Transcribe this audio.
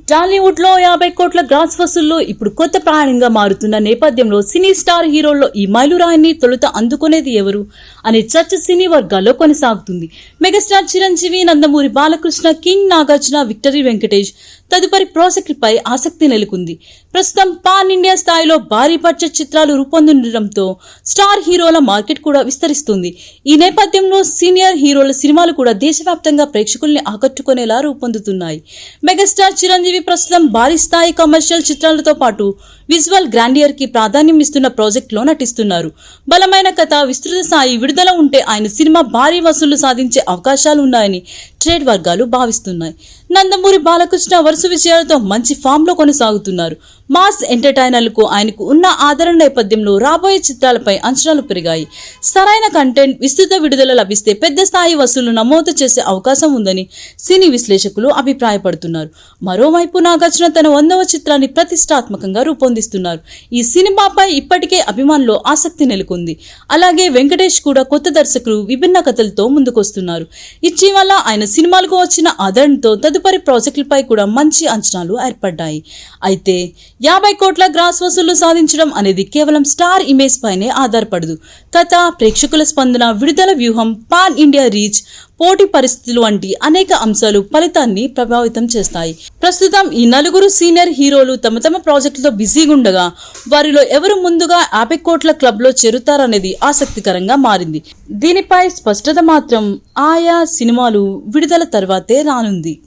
టాలీవుడ్ లో 50 కోట్ల గ్రాస్ వసూళ్లు ఇప్పుడు కొత్త ప్రాణంగా మారుతున్న నేపథ్యంలో సినీ స్టార్ హీరోల్లో ఈ మైలురాయిని తొలుత అందుకునేది ఎవరు అనే చర్చ సినీ వర్గాల్లో కొనసాగుతుంది. Megastar Chiranjeevi, Nandamuri Balakrishna, king Nagarjuna, victory Venkatesh తదుపరి ప్రాజెక్టులపై ఆసక్తి నెలకొంది. ప్రస్తుతం పాన్ ఇండియా స్థాయిలో భారీ బడ్జెట్ చిత్రాలు రూపొందడంతో స్టార్ హీరోల మార్కెట్ కూడా విస్తరిస్తుంది. ఈ నేపథ్యంలో సీనియర్ హీరోల సినిమాలు కూడా దేశవ్యాప్తంగా ప్రేక్షకుల్ని ఆకట్టుకునేలా రూపొందుతున్నాయి. మెగాస్టార్ చిరంజీవి ప్రస్తుతం భారీ స్థాయి కమర్షియల్ చిత్రాలతో పాటు విజువల్ గ్రాండియర్ కి ప్రాధాన్యం ఇస్తున్న ప్రాజెక్ట్ లో నటిస్తున్నారు. బలమైన కథ, విస్తృత స్థాయి విడుదల ఉంటే ఆయన సినిమా భారీ వసూళ్లు సాధించే అవకాశాలు ఉన్నాయని ట్రేడ్ వర్గాలు భావిస్తున్నాయి. నందమూరి బాలకృష్ణ వరుస విజయాలతో మంచి ఫామ్ లో కొనసాగుతున్నారు. మాస్ ఎంటర్టైనర్లకు ఆయనకు ఉన్న ఆదరణ నేపథ్యంలో రాబోయే చిత్రాలపై అంచనాలు పెరిగాయి. సరైన కంటెంట్, విస్తృత విడుదల లభిస్తే పెద్ద స్థాయి వసూళ్లు నమోదు చేసే అవకాశం ఉందని సినీ విశ్లేషకులు అభిప్రాయపడుతున్నారు. మరోవైపు నాగార్జున తన 100వ చిత్రాన్ని ప్రతిష్టాత్మకంగా రూపొందిస్తున్నారు. ఈ సినిమాపై ఇప్పటికే అభిమానుల్లో ఆసక్తి నెలకొంది. అలాగే వెంకటేష్ కూడా కొత్త దర్శకులు, విభిన్న కథలతో ముందుకొస్తున్నారు. ఇటీవల ఆయన సినిమాలకు వచ్చిన ఆదరణతో తదుపరి ప్రాజెక్టులపై కూడా మంచి అంచనాలు ఏర్పడ్డాయి. అయితే 50 కోట్ల గ్రాస్ వసూళ్లు సాధించడం అనేది కేవలం స్టార్ ఇమేజ్ పైనే ఆధారపడదు. కథ, ప్రేక్షకుల స్పందన, విడుదల వ్యూహం, పాన్ ఇండియా రీచ్, పోటీ పరిస్థితులు వంటి అనేక అంశాలు ఫలితాన్ని ప్రభావితం చేస్తాయి. ప్రస్తుతం ఈ నలుగురు సీనియర్ హీరోలు తమ తమ ప్రాజెక్టులతో బిజీగా ఉండగా వారిలో ఎవరు ముందుగా 50 కోట్ల క్లబ్ లో చేరుతారనేది ఆసక్తికరంగా మారింది. దీనిపై స్పష్టత మాత్రం ఆయా సినిమాలు విడుదల తర్వాతే రానుంది.